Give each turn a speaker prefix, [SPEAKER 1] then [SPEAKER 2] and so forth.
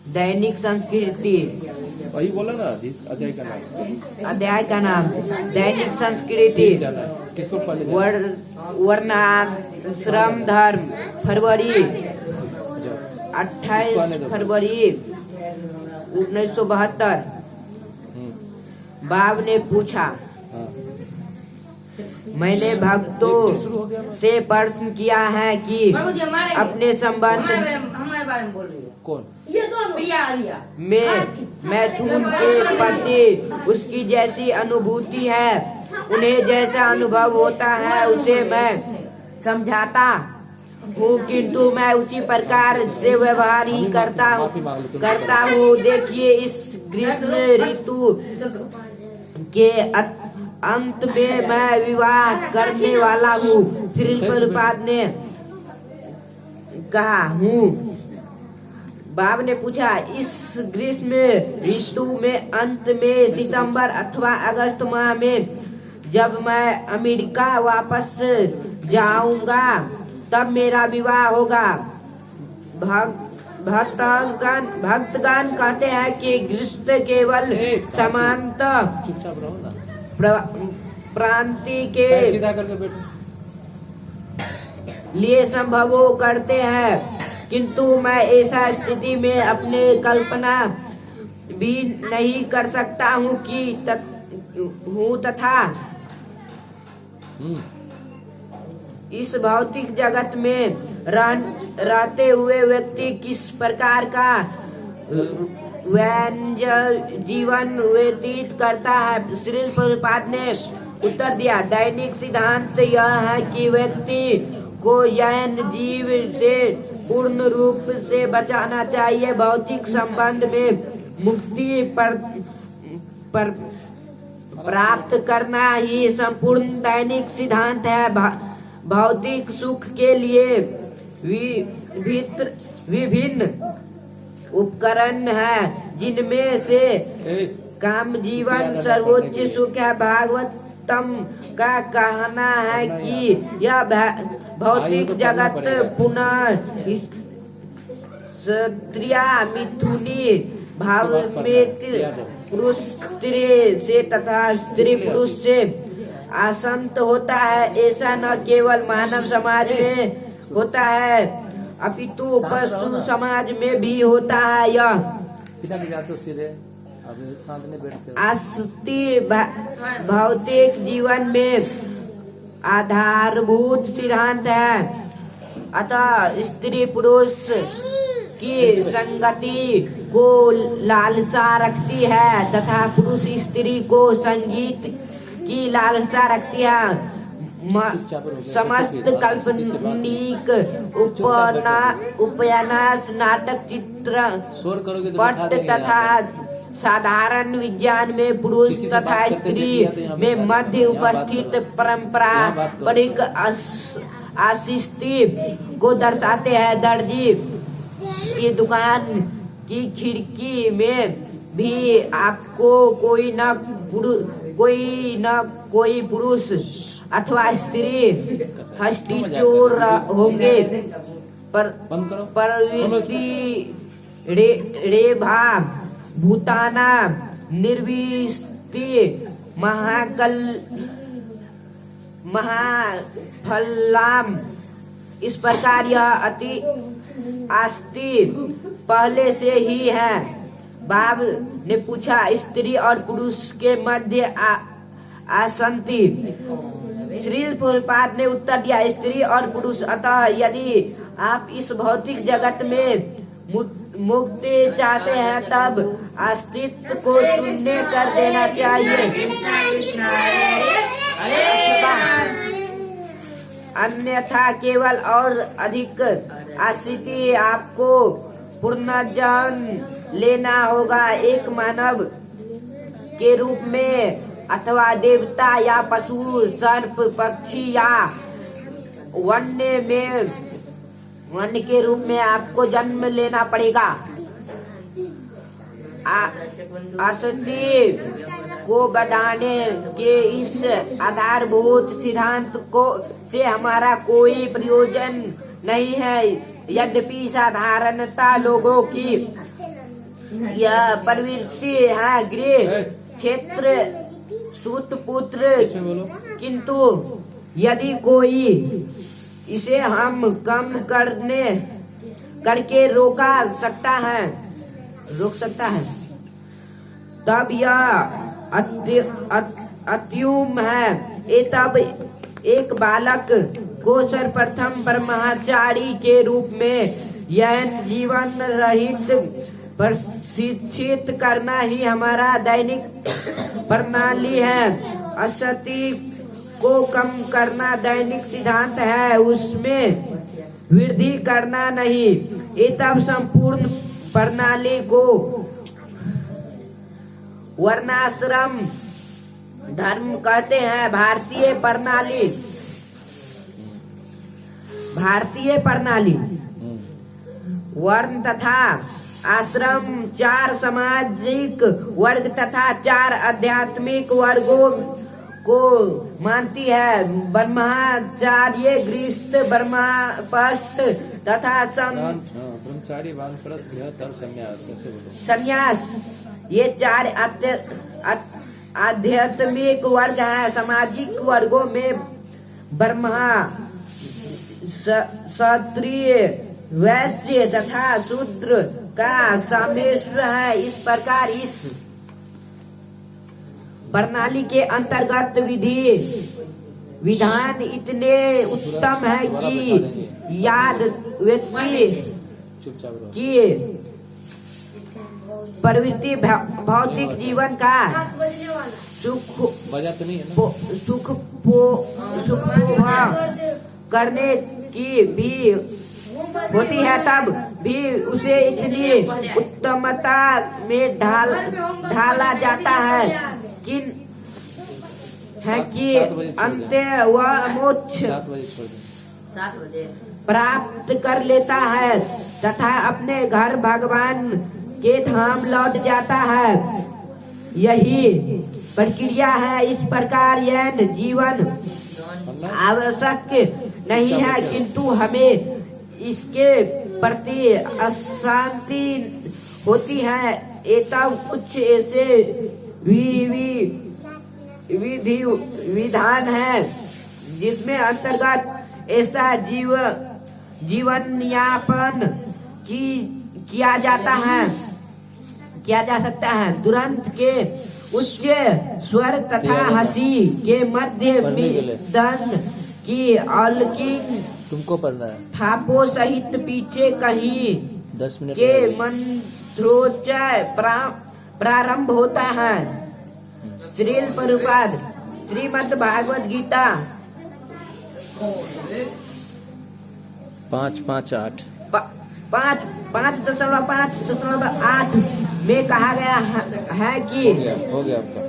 [SPEAKER 1] दैनिक संस्कृति।
[SPEAKER 2] वही बोला ना अध्याय का नाम।
[SPEAKER 1] अध्याय का नाम दैनिक संस्कृति।
[SPEAKER 2] किसको पहले
[SPEAKER 1] वर्णाश्रम धर्म। फरवरी 28 फरवरी 1972। बाब ने पूछा, मैंने भक्तों से प्रश्न किया है कि अपने संबंध
[SPEAKER 3] हमारे बारे में बोल रही है
[SPEAKER 2] कौन?
[SPEAKER 3] ये दोनों प्रिया
[SPEAKER 1] में मैथुन के प्रति उसकी जैसी अनुभूति है, उन्हें जैसा अनुभव होता है उसे मैं समझाता हूँ, किंतु मैं उसी प्रकार से व्यवहार ही करता हूँ। देखिए, इस ग्रीष्म ऋतु के अंत में मैं विवाह करने वाला हूँ। श्री प्रभुपाद ने कहा हूँ। बाब ने पूछा, इस ग्रीष्म ऋतु में अंत में सितंबर अथवा अगस्त माह में जब मैं अमेरिका वापस जाऊंगा तब मेरा विवाह होगा। भक्तगण कहते हैं कि ग्रीष्म केवल समानता प्रांति के लिए संभव करते हैं, किंतु मैं ऐसा स्थिति में अपने कल्पना भी नहीं कर सकता हूँ कि तथा इस भौतिक जगत में रहते हुए व्यक्ति किस प्रकार का जीवन व्यतीत करता है। श्री प्रभुपाद ने उत्तर दिया, दैनिक सिद्धांत यह है कि व्यक्ति को यौन जीव से पूर्ण रूप से बचाना चाहिए। भौतिक संबंध में मुक्ति प्राप्त करना ही संपूर्ण दैनिक सिद्धांत है। भौतिक सुख के लिए विभिन्न उपकरण है, जिनमें से काम जीवन सर्वोच्च सुख है। भागवतम का कहना है कि यह भौतिक जगत पुनः स्त्रिया मिथुनी भाव में पुरुष स्त्री से तथा स्त्री पुरुष से आसक्त होता है। ऐसा न केवल मानव समाज में होता है अपितु पशु समाज में भी होता है। यह आसक्ति भौतिक जीवन में आधारभूत सिद्धांत है। अतः स्त्री पुरुष की संगति को लालसा रखती है तथा पुरुष स्त्री को संगीत की लालसा रखती है। समस्त काल्पनिक उपन्यास, नाटक, चित्र पट तथा साधारण विज्ञान में पुरुष तथा स्त्री में मध्य उपस्थित परंपरा परिक आशिष्टि को दर्शाते हैं। दर्जी की दुकान की खिड़की में भी आपको कोई न कोई पुरुष अथवा स्त्री हस्ती चोर होंगे। प्रवृत्ति रेभा भूताना निर्विष्टि महाफलाम। इस प्रकार यह अति आस्ति पहले से ही है। बाब ने पूछा, स्त्री और पुरुष के मध्य आसक्ति। श्री प्रभुपाद ने उत्तर दिया, स्त्री और पुरुष। अतः यदि आप इस भौतिक जगत में मुक्ति चाहते हैं तब अस्तित्व को शून्य कर देना चाहिए, अन्यथा केवल और अधिक आसक्ति आपको पुनर्जन्म लेना होगा। एक मानव के रूप में अथवा देवता या पशु, सर्प, पक्षी या वन्य के रूप में आपको जन्म लेना पड़ेगा। आसक्ति को बढ़ाने के इस आधारभूत सिद्धांत से हमारा कोई प्रयोजन नहीं है। यद्यपि साधारणता लोगों की यह प्रवृत्ति है गृह क्षेत्र सूत पुत्र,
[SPEAKER 2] इसमें बोलो।
[SPEAKER 1] किंतु यदि कोई इसे हम कम करके रोक सकता है तब यह अत्युम है। तब एक बालक को सर्वप्रथम ब्रह्मचारी के रूप में यह जीवन रहित प्रशिक्षित करना ही हमारा दैनिक प्रणाली है। असत्य को कम करना दैनिक सिद्धांत है, उसमें वृद्धि करना नहीं। ये तब संपूर्ण प्रणाली को वर्णाश्रम धर्म कहते हैं। भारतीय प्रणाली वर्ण तथा आश्रम 4 सामाजिक वर्ग तथा 4 आध्यात्मिक वर्गों को मानती है। ब्रह्मचार्य, गृहस्थ, ब्रह्मपस्थ तथा
[SPEAKER 2] ब्रह्मचारी, वानप्रस्थ, गृहस्थ और संन्यास। ऐसे बोलो।
[SPEAKER 1] संन्यास, ये 4 आध्यात्मिक वर्ग हैं। सामाजिक वर्गों में ब्रह्मा, क्षत्रिय, वैश्य तथा शूद्र का समावेश है। इस प्रकार इस प्रणाली के अंतर्गत विधान इतने उत्तम है कि याद व्यक्ति की प्रवृत्ति भौतिक जीवन का सुख करने की भी होती है, तब भी उसे इतनी उत्तमता में ढाला जाता है कि अंत वह मोक्ष प्राप्त कर लेता है तथा अपने घर भगवान के धाम लौट जाता है। यही प्रक्रिया है। इस प्रकार यह जीवन आवश्यक नहीं है, किंतु हमें इसके प्रति अशांति होती है। तब कुछ ऐसे विधान है जिसमें अंतर्गत ऐसा जीवन यापन किया जा सकता है। तुरंत के उच्च स्वर तथा हंसी के मध्य दंड की अलौकिक
[SPEAKER 2] तुमको पढ़ना है।
[SPEAKER 1] थापों सहित पीछे कहीं
[SPEAKER 2] 10 मिनट
[SPEAKER 1] के मंत्रोच्चार प्रारंभ होता है। श्रील प्रभुपाद श्रीमद् भागवत गीता
[SPEAKER 2] 5.5.8
[SPEAKER 1] 5.5.8 में कहा गया है कि
[SPEAKER 2] हो गया आपका।